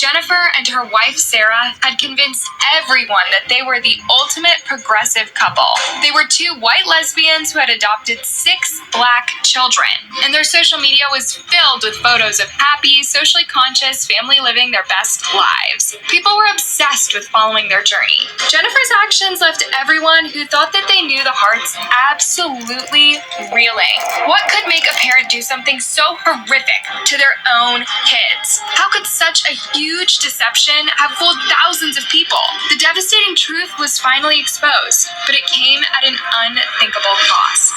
Jennifer and her wife Sarah had convinced everyone that they were the ultimate progressive couple. They were two white lesbians who had adopted 6 black children, and their social media was filled with photos of happy, socially conscious family living their best lives. People were obsessed with following their journey. Jennifer's actions left everyone who thought that they knew the Harts absolutely reeling. What could make a parent do something so horrific to their own kids? How could such a huge deception have fooled thousands of people? The devastating truth was finally exposed, but it came at an unthinkable cost.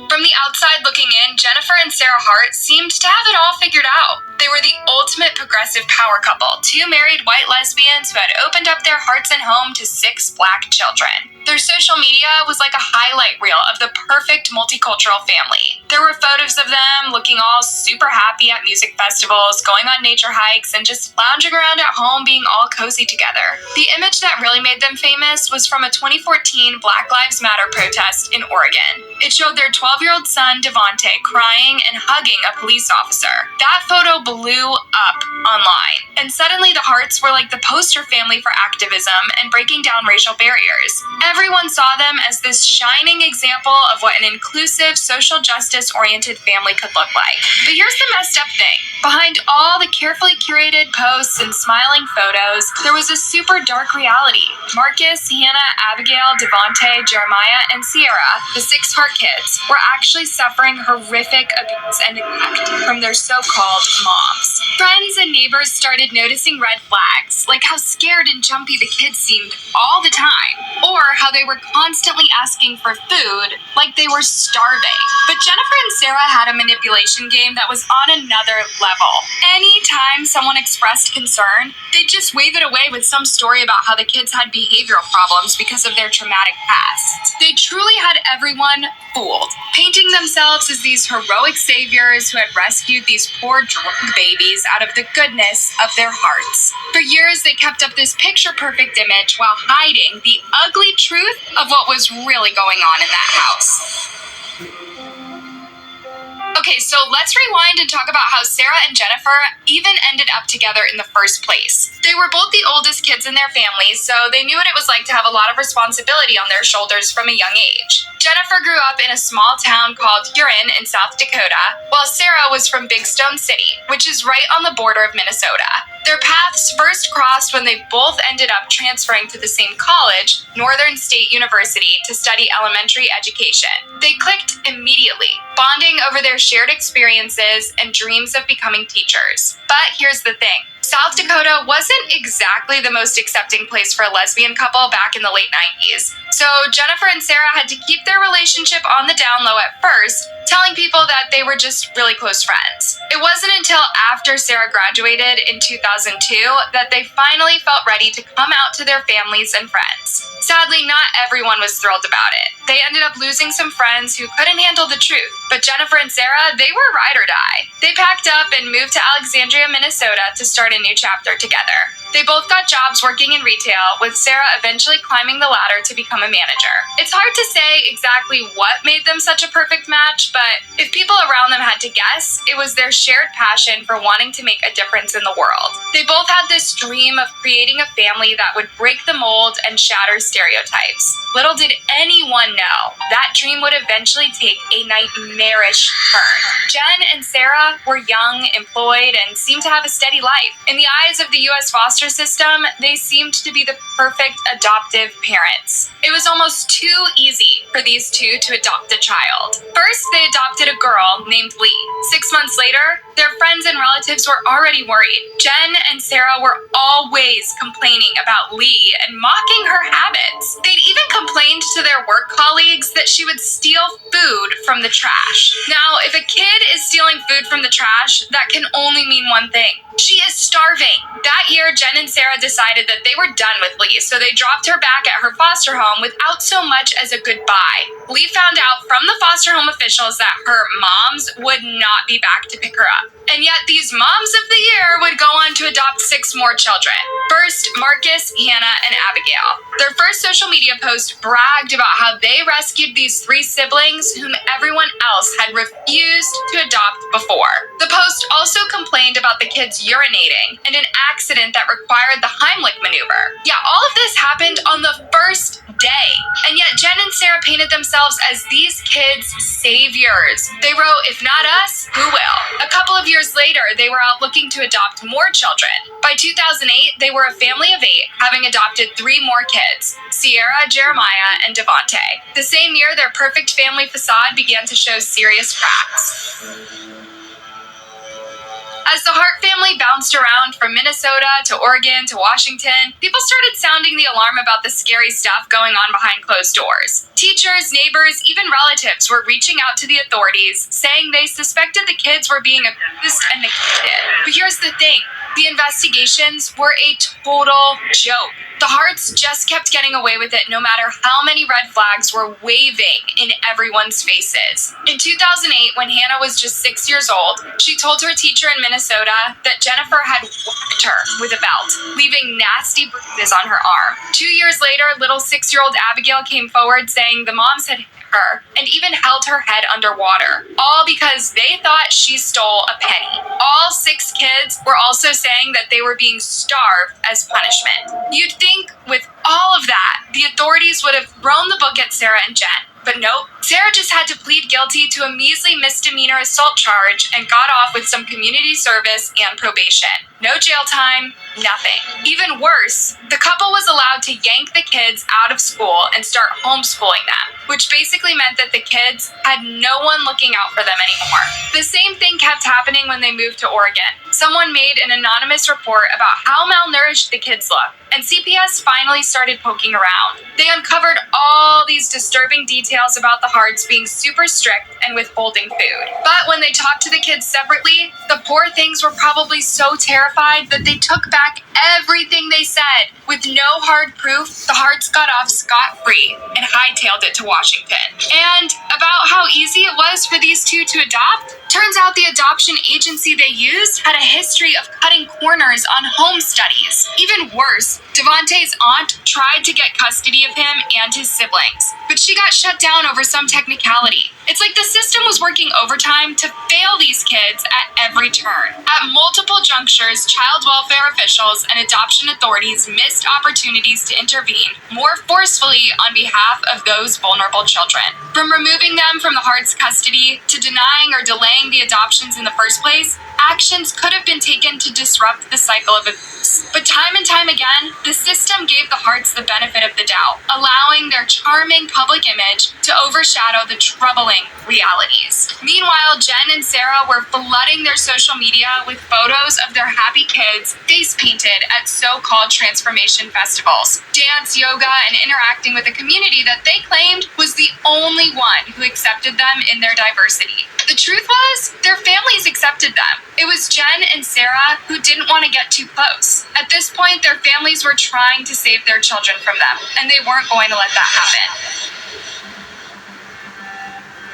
From the outside looking in, Jennifer and Sarah Hart seemed to have it all figured out. They were the ultimate progressive power couple, 2 married white lesbians who had opened up their hearts and home to 6 black children. Their social media was like a highlight reel of the perfect multicultural family. There were photos of them looking all super happy at music festivals, going on nature hikes, and just lounging around at home being all cozy together. The image that really made them famous was from a 2014 Black Lives Matter protest in Oregon. It showed their 12-year-old son, Devontae, crying and hugging a police officer. That photo blew up online, and suddenly the Harts were like the poster family for activism and breaking down racial barriers. Everyone saw them as this shining example of what an inclusive, social justice-oriented family could look like. But here's the messed up thing. Behind all the carefully curated posts and smiling photos, there was a super dark reality. Marcus, Hannah, Abigail, Devontae, Jeremiah, and Sierra, the 6 Hart kids, were actually suffering horrific abuse and neglect from their so-called moms. Friends and neighbors started noticing red flags, like how scared and jumpy the kids seemed all the time, or how they were constantly asking for food, like they were starving. But Jennifer and Sarah had a manipulation game that was on another level. Anytime someone expressed concern, they'd just wave it away with some story about how the kids had behavioral problems because of their traumatic past. They truly had everyone fooled, painting themselves as these heroic saviors who had rescued these poor drug babies out of the goodness of their hearts. For years, they kept up this picture-perfect image while hiding the ugly truth of what was really going on in that house. Okay, so let's rewind and talk about how Sarah and Jennifer even ended up together in the first place. They were both the oldest kids in their families, so they knew what it was like to have a lot of responsibility on their shoulders from a young age. Jennifer grew up in a small town called Huron in South Dakota, while Sarah was from Big Stone City, which is right on the border of Minnesota. Their paths first crossed when they both ended up transferring to the same college, Northern State University, to study elementary education. They clicked immediately, bonding over their shared experiences and dreams of becoming teachers. But here's the thing. South Dakota wasn't exactly the most accepting place for a lesbian couple back in the late 90s. So Jennifer and Sarah had to keep their relationship on the down low at first, telling people that they were just really close friends. It wasn't until after Sarah graduated in 2002 that they finally felt ready to come out to their families and friends. Sadly, not everyone was thrilled about it. They ended up losing some friends who couldn't handle the truth. But Jennifer and Sarah, they were ride or die. They packed up and moved to Alexandria, Minnesota to start a new chapter together. They both got jobs working in retail, with Sarah eventually climbing the ladder to become a manager. It's hard to say exactly what made them such a perfect match, but if people around them had to guess, it was their shared passion for wanting to make a difference in the world. They both had this dream of creating a family that would break the mold and shatter stereotypes. Little did anyone know that dream would eventually take a nightmarish turn. Jen and Sarah were young, employed, and seemed to have a steady life. In the eyes of the U.S. foster system, they seemed to be the perfect adoptive parents. It was almost too easy for these two to adopt a child. First, they adopted a girl named Lee. 6 months later, their friends and relatives were already worried. Jen and Sarah were always complaining about Lee and mocking her habits. They'd even complained to their work colleagues that she would steal food from the trash. Now, if a kid is stealing food from the trash, that can only mean one thing. She is starving. That year, Jen and Sarah decided that they were done with Lee, so they dropped her back at her foster home without so much as a goodbye. Lee found out from the foster home officials that her moms would not be back to pick her up. And yet these moms of the year would go on to adopt 6 more children. First, Marcus, Hannah, and Abigail. Their first social media post bragged about how they rescued these 3 siblings whom everyone else had refused to adopt before. The post also complained about the kids urinating and an accident that required the Heimlich maneuver. Yeah, all of this happened on the first day. And yet Jen and Sarah painted themselves as these kids' saviors. They wrote, "If not us, who will?" A couple of years later, they were out looking to adopt more children. By 2008, they were a family of 8, having adopted 3 more kids: Sierra, Jeremiah, and Devontae. The same year, their perfect family facade began to show serious cracks. As the Hart family bounced around from Minnesota to Oregon to Washington, people started sounding the alarm about the scary stuff going on behind closed doors. Teachers, neighbors, even relatives were reaching out to the authorities, saying they suspected the kids were being abused and neglected. But here's the thing. The investigations were a total joke. The Harts just kept getting away with it no matter how many red flags were waving in everyone's faces. In 2008, when Hannah was just 6 years old, she told her teacher in Minnesota that Jennifer had whacked her with a belt, leaving nasty bruises on her arm. 2 years later, little 6-year-old Abigail came forward saying the moms had hit her and even held her head underwater, all because they thought she stole a penny. All 6 kids were also saying that they were being starved as punishment. You'd think with all of that, the authorities would have thrown the book at Sarah and Jen. But nope, Sarah just had to plead guilty to a measly misdemeanor assault charge and got off with some community service and probation. No jail time, nothing. Even worse, the couple was allowed to yank the kids out of school and start homeschooling them, which basically meant that the kids had no one looking out for them anymore. The same thing kept happening when they moved to Oregon. Someone made an anonymous report about how malnourished the kids looked, and CPS finally started poking around. They uncovered all these disturbing details about the Harts being super strict and withholding food. But when they talked to the kids separately, the poor things were probably so terrified that they took back everything they said. With no hard proof, the Harts got off scot-free and hightailed it to Washington. And about how easy it was for these 2 to adopt? Turns out the adoption agency they used had a history of cutting corners on home studies. Even worse, Devontae's aunt tried to get custody of him and his siblings, but she got shut down over some technicality. It's like the system was working overtime to fail these kids at every turn. At multiple junctures, child welfare officials and adoption authorities missed opportunities to intervene more forcefully on behalf of those vulnerable children. From removing them from the Harts' custody to denying or delaying the adoptions in the first place, actions could have been taken to disrupt the cycle of abuse. But time and time again, the system gave the Harts the benefit of the doubt, allowing their charming public image to overshadow the troubling realities. Meanwhile, Jen and Sarah were flooding their social media with photos of their happy kids face painted at so-called transformation festivals, dance, yoga, and interacting with a community that they claimed was the only one who accepted them in their diversity. The truth was, their families accepted them. It was Jen and Sarah who didn't want to get too close. At this point, their families were trying to save their children from them, and they weren't going to let that happen.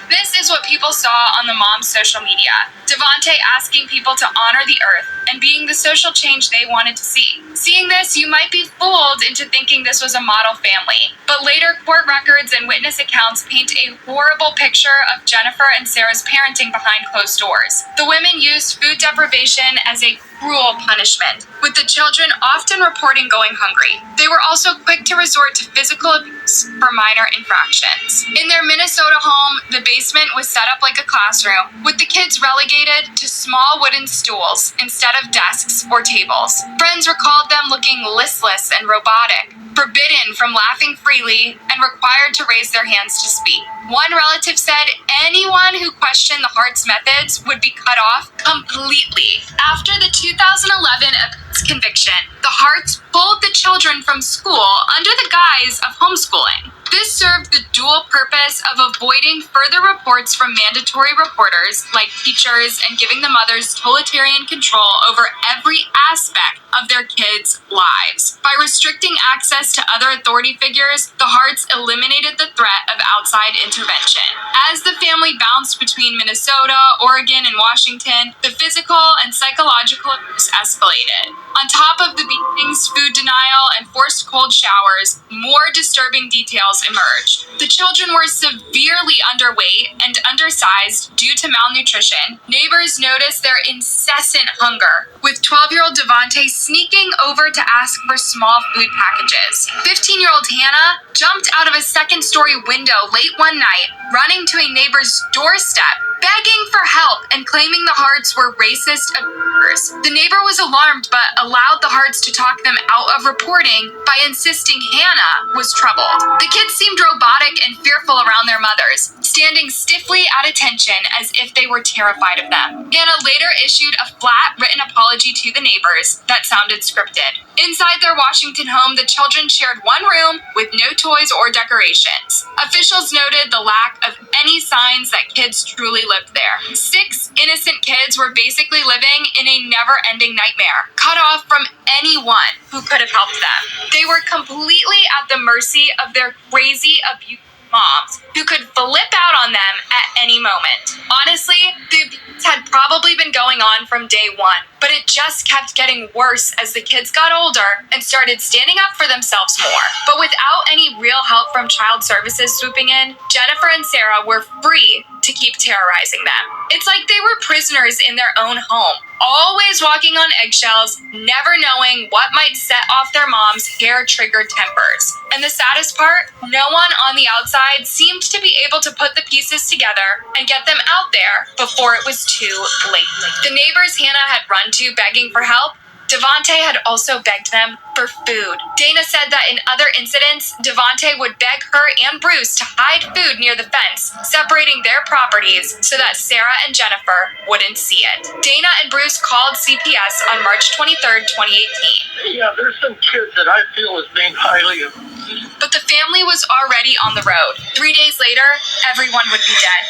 This is what people saw on the mom's social media. Devontae asking people to honor the earth and being the social change they wanted to see. Seeing this, you might be fooled into thinking this was a model family. But later court records and witness accounts paint a horrible picture of Jennifer and Sarah's parenting behind closed doors. The women used food deprivation as a cruel punishment, with the children often reporting going hungry. They were also quick to resort to physical abuse for minor infractions. In their Minnesota home, the basement was set up like a classroom, with the kids relegated to small wooden stools instead of desks or tables. Friends recalled them looking listless and robotic, forbidden from laughing freely, and required to raise their hands to speak. One relative said anyone who questioned the Harts' methods would be cut off completely. After the 2011 appeals conviction, the Harts pulled the children from school under the guise of homeschooling. This served the dual purpose of avoiding further reports from mandatory reporters, like teachers, and giving the mothers totalitarian control over every aspect of their kids' lives. By restricting access to other authority figures, the Harts eliminated the threat of outside intervention. As the family bounced between Minnesota, Oregon, and Washington, the physical and psychological abuse escalated. On top of the beatings, food denial, and forced cold showers, more disturbing details emerged. The children were severely underweight and undersized due to malnutrition. Neighbors noticed their incessant hunger, with 12-year-old Devontae sneaking over to ask for small food packages. 15-year-old Hannah jumped out of a second-story window late one night, running to a neighbor's doorstep, begging for help and claiming the Harts were racist abusers. The neighbor was alarmed but allowed the Harts to talk them out of reporting by insisting Hannah was troubled. The kids seemed robotic and fearful around their mothers, standing stiffly at attention as if they were terrified of them. Hannah later issued a flat written apology to the neighbors that sounded scripted. Inside their Washington home, the children shared one room with no toys or decorations. Officials noted the lack of any signs that kids truly lived there. 6 innocent kids were basically living in a never-ending nightmare, cut off from anyone who could have helped them. They were completely at the mercy of their crazy abuse moms who could flip out on them at any moment. Honestly, the abuse had probably been going on from day one, but it just kept getting worse as the kids got older and started standing up for themselves more. But without any real help from child services swooping in, Jennifer and Sarah were free to keep terrorizing them. It's like they were prisoners in their own home, always walking on eggshells, never knowing what might set off their mom's hair-triggered tempers. And the saddest part, no one on the outside seemed to be able to put the pieces together and get them out there before it was too late. The neighbors Hannah had run to begging for help, Devontae had also begged them for food. Dana said that in other incidents, Devontae would beg her and Bruce to hide food near the fence, separating their properties so that Sarah and Jennifer wouldn't see it. Dana and Bruce called CPS on March 23rd, 2018. Yeah, there's some kids that I feel is being highly abused. But the family was already on the road. 3 days later, everyone would be dead.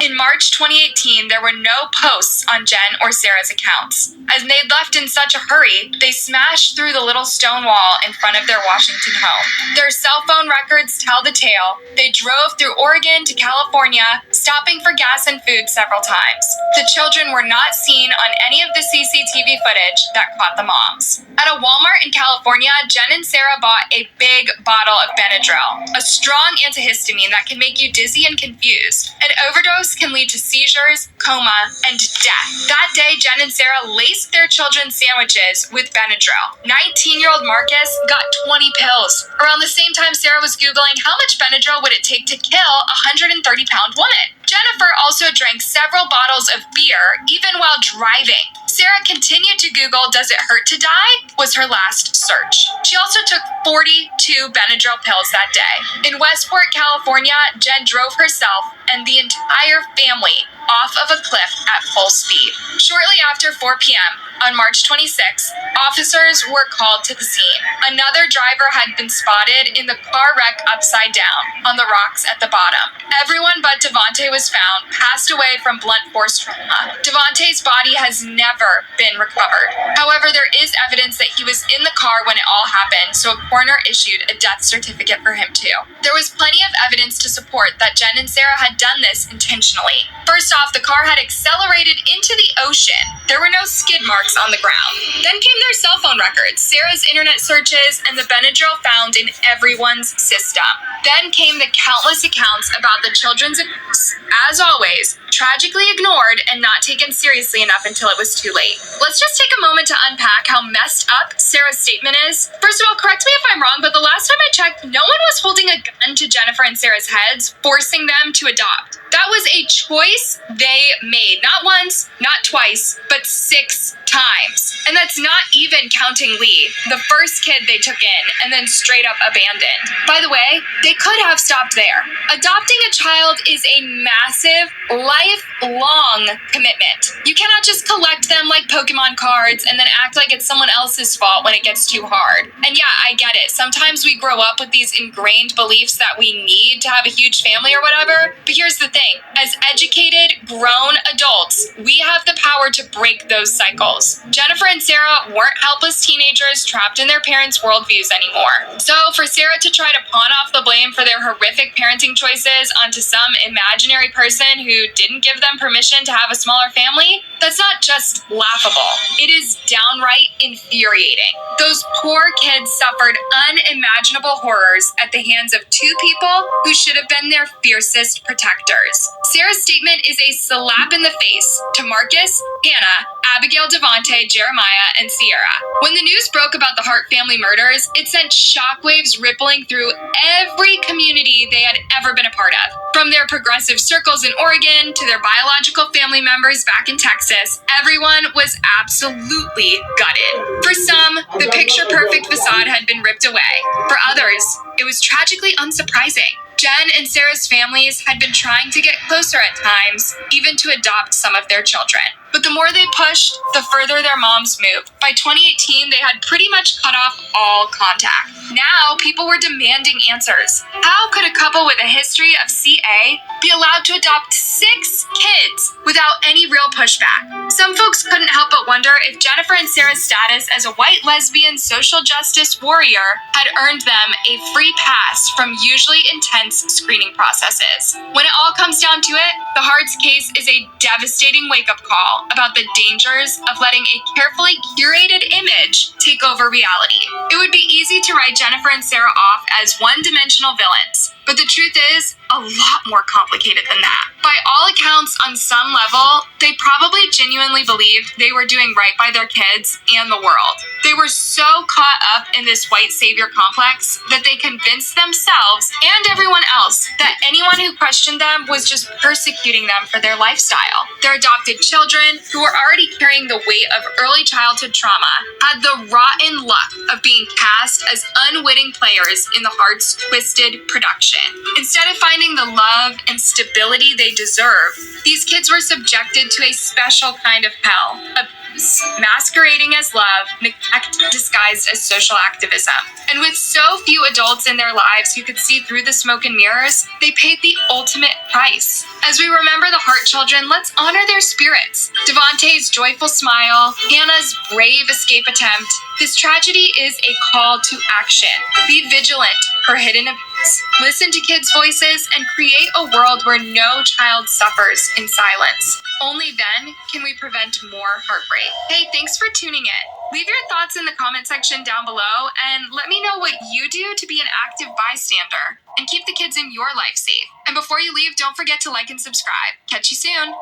In March 2018, there were no posts on Jen or Sarah's accounts. As they'd left in such a hurry, they smashed through the little stone wall in front of their Washington home. Their cell phone records tell the tale. They drove through Oregon to California, stopping for gas and food several times. The children were not seen on any of the CCTV footage that caught the moms. At a Walmart in California, Jen and Sarah bought a big bottle of Benadryl, a strong antihistamine that can make you dizzy and confused. An overdose can lead to seizures, coma, and death. That day, Jen and Sarah laced their children's sandwiches with Benadryl. 19-year-old Marcus got 20 pills. Around the same time, Sarah was Googling how much Benadryl would it take to kill a 130-pound woman. Jennifer also drank several bottles of beer, even while driving. Sarah continued to Google, "Does it hurt to die?" was her last search. She also took 42 Benadryl pills that day. In Westport, California, Jen drove herself and the entire family off of a cliff at full speed. Shortly after 4 p.m. on March 26, officers were called to the scene. Another driver had been spotted in the car wreck upside down on the rocks at the bottom. Everyone but Devontae was found, passed away from blunt force trauma. Devontae's body has never been recovered. However, there is evidence that he was in the car when it all happened, so a coroner issued a death certificate for him too. There was plenty of evidence to support that Jen and Sarah had done this intentionally. First off, the car had accelerated into the ocean. There were no skid marks on the ground. Then came their cell phone records, Sarah's internet searches, and the Benadryl found in everyone's system. Then came the countless accounts about the children's abuse, as always, tragically ignored and not taken seriously enough until it was too late. Let's just take a moment to unpack how messed up Sarah's statement is. First of all, correct me if I'm wrong, but the last time I checked, no one was holding a gun to Jennifer and Sarah's heads, forcing them to adopt. That was a choice they made. Not once, not twice, but 6 times. times. And that's not even counting Lee, the first kid they took in and then straight up abandoned. By the way, they could have stopped there. Adopting a child is a massive, lifelong commitment. You cannot just collect them like Pokemon cards and then act like it's someone else's fault when it gets too hard. And yeah, I get it. Sometimes we grow up with these ingrained beliefs that we need to have a huge family or whatever. But here's the thing. As educated, grown adults, we have the power to break those cycles. Jennifer and Sarah weren't helpless teenagers trapped in their parents' worldviews anymore. So for Sarah to try to pawn off the blame for their horrific parenting choices onto some imaginary person who didn't give them permission to have a smaller family, that's not just laughable. It is downright infuriating. Those poor kids suffered unimaginable horrors at the hands of two people who should have been their fiercest protectors. Sarah's statement is a slap in the face to Marcus, Hannah, Abigail, Devontae, Jeremiah, and Sierra. When the news broke about the Hart family murders, it sent shockwaves rippling through every community they had ever been a part of. From their progressive circles in Oregon to their biological family members back in Texas, everyone was absolutely gutted. For some, the picture-perfect facade had been ripped away. For others, it was tragically unsurprising. Jen and Sarah's families had been trying to get closer at times, even to adopt some of their children. But the more they pushed, the further their moms moved. By 2018, they had pretty much cut off all contact. Now, people were demanding answers. How could a couple with a history of CA be allowed to adopt 6 kids without any real pushback? Some folks couldn't help but wonder if Jennifer and Sarah's status as a white lesbian social justice warrior had earned them a free pass from usually intense screening processes. When it all comes down to it, the Hart's case is a devastating wake-up call about the dangers of letting a carefully curated image take over reality. It would be easy to write Jennifer and Sarah off as one-dimensional villains, but the truth is a lot more complicated than that. By all accounts, on some level, they probably genuinely believed they were doing right by their kids and the world. They were so caught up in this white savior complex that they convinced themselves and everyone else that anyone who questioned them was just persecuting them for their lifestyle. Their adopted children, who were already carrying the weight of early childhood trauma, had the rotten luck of being cast as unwitting players in the Hart's twisted production. Instead of finding the love and stability they deserve, these kids were subjected to a special kind of hell, abuse, masquerading as love, neglect disguised as social activism. And with so few adults in their lives who could see through the smoke and mirrors, they paid the ultimate price. As we remember the Hart children, let's honor their spirits. Devontae's joyful smile, Hannah's brave escape attempt. This tragedy is a call to action. Be vigilant for hidden abuse. Listen to kids' voices and create a world where no child suffers in silence. Only then can we prevent more heartbreak. Hey, thanks for tuning in. Leave your thoughts in the comment section down below and let me know what you do to be an active bystander and keep the kids in your life safe. And before you leave, don't forget to like and subscribe. Catch you soon.